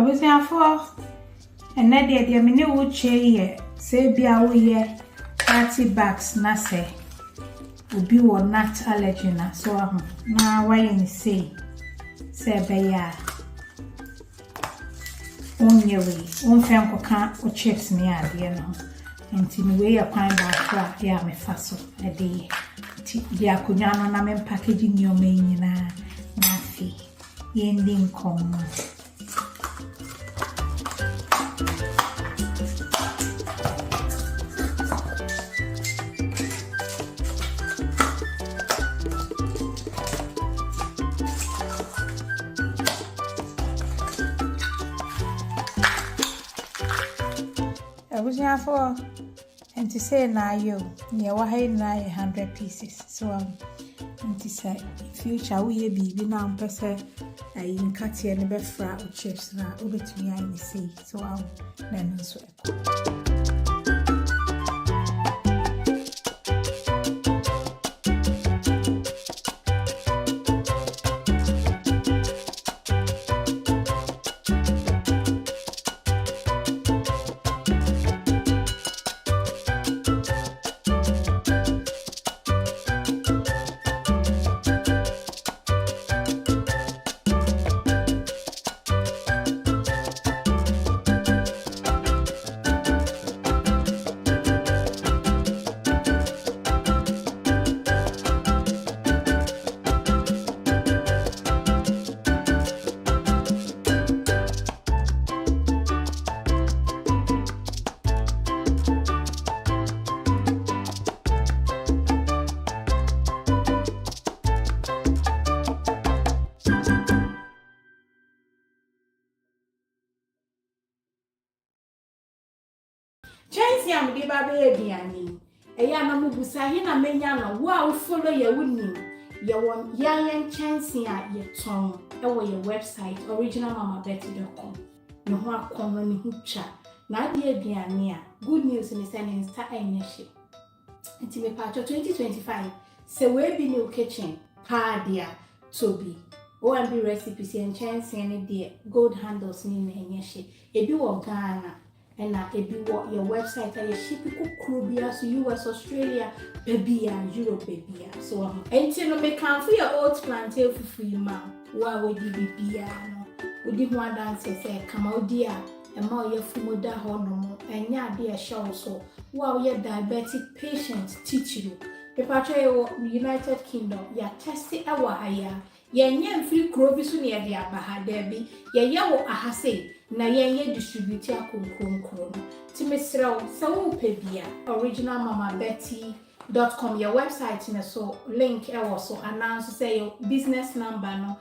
was now for and that the minute would chair, say be our 30 bags, na say. Obi wo nut allergy na so na why you say be ya onyewe fem koka o chips me ade no nti ni we ya kwan ba kwa ya me fa so ade ti dia akonya no na me package ni o me nyina na fi yendi nkom I was here for and to say now you near why na 100 pieces. So and to say future we be now person in cut here and befra or chips now over to me I say so then so Chance am de ba be aduane eya na mubusa he na menya no wo a wo follow ye woni ye won yan chance a ye ton e wo ye website originalmamabetty.com no ho akon ni hu twa na de aduane a good news ni say ni sta enye hye nti me pa 2025 se we bi ni kitchen pa dia tobi OMB recipes and chance any de gold handles ni enye hye ebi wo Ghana and na ebi wo your website and your ship Krubia so US Australia baby and Europe baby so enti no me kan for your old plant e fufu ma wa we di bibia no odi ho dance say kama odi a e ma o ye fumoda ho no mo enya ade e show so wa we diabetic patient teach you pepacho e United Kingdom ya test e wa haya yenye mfiri krobi so ne de abaha da bi ye wo ahase na yenye distribute akonkronkron ti mesrew so wo pebia originalmamabetty.com your website na so link e wo so announce say your business number no